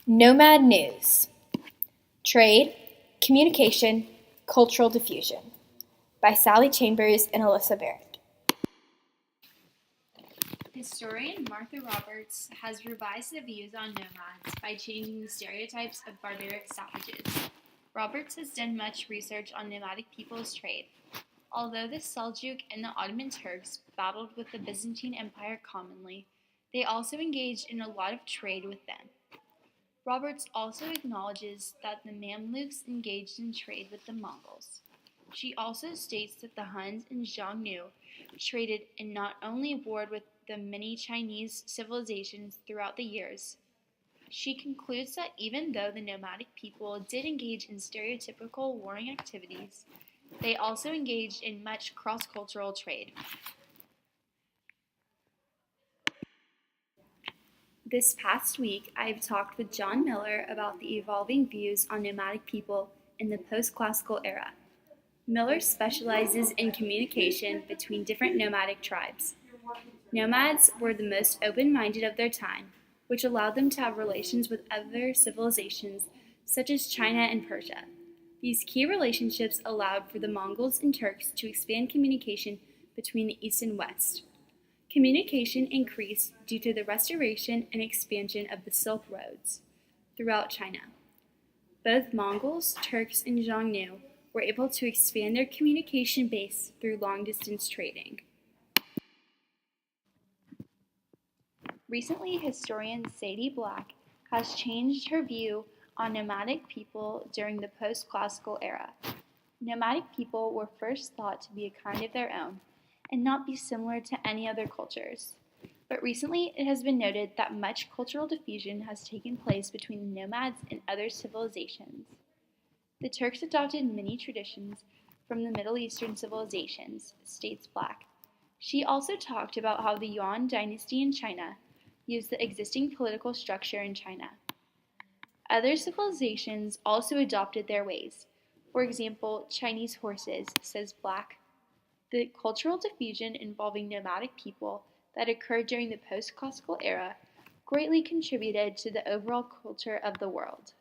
Nomad News: Trade, Communication, Cultural Diffusion by Sally Chambers and Alyssa Barrett. Historian Martha Roberts has revised the views on nomads by changing the stereotypes of barbaric savages. Roberts has done much research on nomadic people's trade. Although the Seljuk and the Ottoman Turks battled with the Byzantine Empire commonly, they also engaged in a lot of trade with them. Roberts also acknowledges that the Mamluks engaged in trade with the Mongols. She also states that the Huns and Xiongnu traded and not only warred with the many Chinese civilizations throughout the years. She concludes that even though the nomadic people did engage in stereotypical warring activities, they also engaged in much cross-cultural trade. This past week, I've talked with John Miller about the evolving views on nomadic people in the post-classical era. Miller specializes in communication between different nomadic tribes. Nomads were the most open-minded of their time, which allowed them to have relations with other civilizations such as China and Persia. These key relationships allowed for the Mongols and Turks to expand communication between the East and West. Communication increased due to the restoration and expansion of the Silk Roads throughout China. Both Mongols, Turks, and Xiongnu were able to expand their communication base through long-distance trading. Recently, historian Sadie Black has changed her view on nomadic people during the post-classical era. Nomadic people were first thought to be a kind of their own and not be similar to any other cultures. But recently, it has been noted that much cultural diffusion has taken place between the nomads and other civilizations. The Turks adopted many traditions from the Middle Eastern civilizations, states Black. She also talked about how the Yuan dynasty in China used the existing political structure in China. Other civilizations also adopted their ways. For example, Chinese horses, says Black. The cultural diffusion involving nomadic people that occurred during the post-classical era greatly contributed to the overall culture of the world.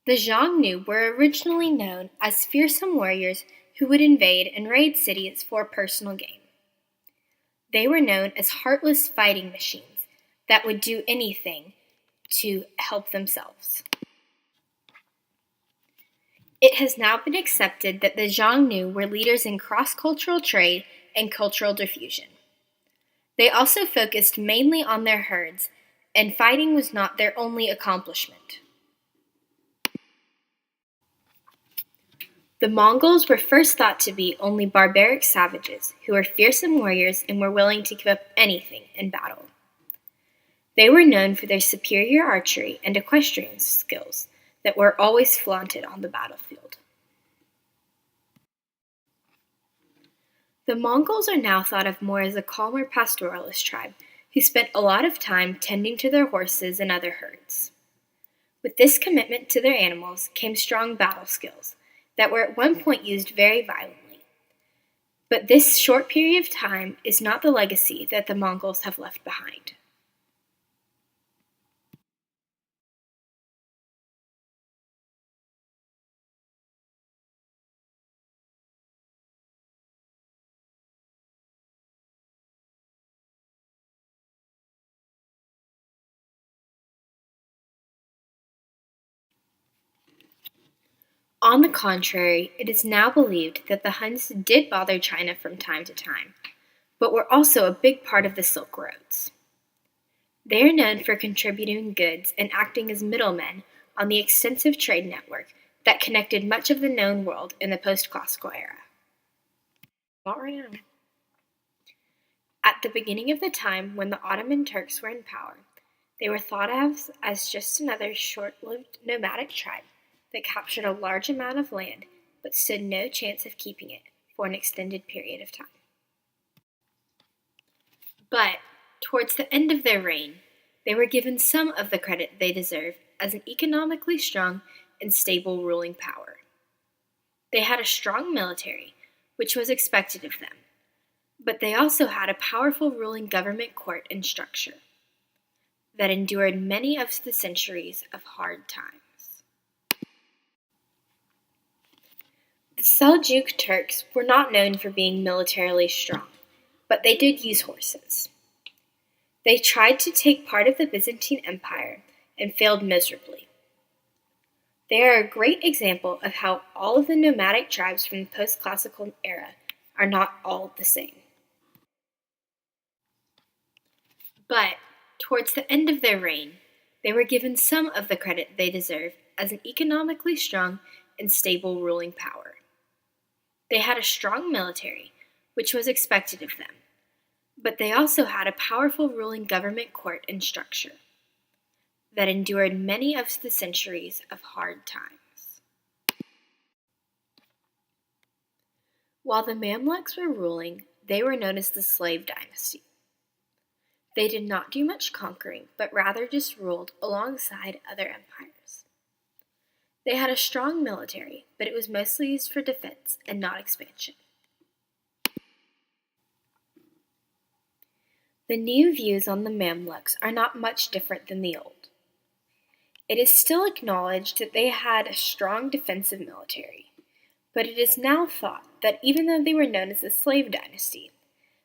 The Xiongnu were originally known as fearsome warriors who would invade and raid cities for personal gain. They were known as heartless fighting machines that would do anything to help themselves. It has now been accepted that the Xiongnu were leaders in cross-cultural trade and cultural diffusion. They also focused mainly on their herds, and fighting was not their only accomplishment. The Mongols were first thought to be only barbaric savages who were fearsome warriors and were willing to give up anything in battle. They were known for their superior archery and equestrian skills that were always flaunted on the battlefield. The Mongols are now thought of more as a calmer pastoralist tribe who spent a lot of time tending to their horses and other herds. With this commitment to their animals came strong battle skills that were at one point used very violently. But this short period of time is not the legacy that the Mongols have left behind. On the contrary, it is now believed that the Huns did bother China from time to time, but were also a big part of the Silk Roads. They are known for contributing goods and acting as middlemen on the extensive trade network that connected much of the known world in the post-classical era. Not right now. At the beginning of the time when the Ottoman Turks were in power, they were thought of as just another short-lived nomadic tribe that captured a large amount of land but stood no chance of keeping it for an extended period of time. But towards the end of their reign, they were given some of the credit they deserved as an economically strong and stable ruling power. They had a strong military, which was expected of them, But they also had a powerful ruling government court and structure that endured many of the centuries of hard times. The Seljuk Turks were not known for being militarily strong, but they did use horses. They tried to take part of the Byzantine Empire and failed miserably. They are a great example of how all of the nomadic tribes from the post-classical era are not all the same. But, towards the end of their reign, they were given some of the credit they deserve as an economically strong and stable ruling power. They had a strong military, which was expected of them, but they also had a powerful ruling government court and structure that endured many of the centuries of hard times. While the Mamluks were ruling, they were known as the Slave Dynasty. They did not do much conquering, but rather just ruled alongside other empires. They had a strong military, but it was mostly used for defense and not expansion. The new views on the Mamluks are not much different than the old. It is still acknowledged that they had a strong defensive military, but it is now thought that even though they were known as the Slave Dynasty,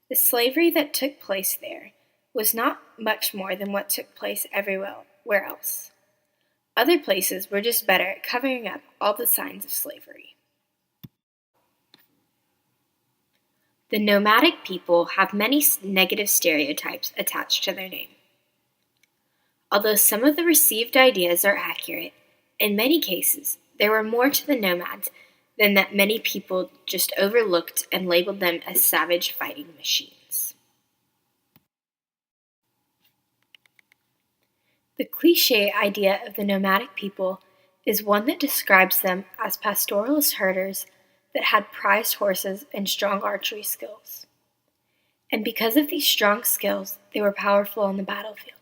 the slavery that took place there was not much more than what took place everywhere else. Other places were just better at covering up all the signs of slavery. The nomadic people have many negative stereotypes attached to their name. Although some of the received ideas are accurate, in many cases there were more to the nomads than that many people just overlooked and labeled them as savage fighting machines. The cliché idea of the nomadic people is one that describes them as pastoralist herders that had prized horses and strong archery skills. And because of these strong skills, they were powerful on the battlefield.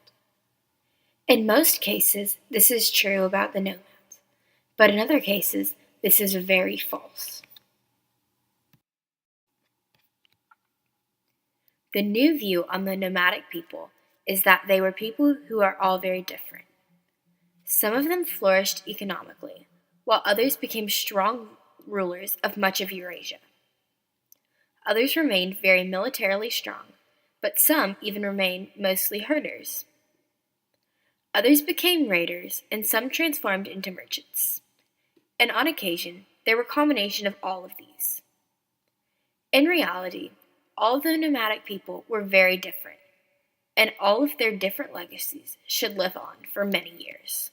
In most cases, this is true about the nomads, but in other cases, this is very false. The new view on the nomadic people is that they were people who are all very different. Some of them flourished economically, while others became strong rulers of much of Eurasia. Others remained very militarily strong, but some even remained mostly herders. Others became raiders, and some transformed into merchants. And on occasion, there were a combination of all of these. In reality, all of the nomadic people were very different, and all of their different legacies should live on for many years.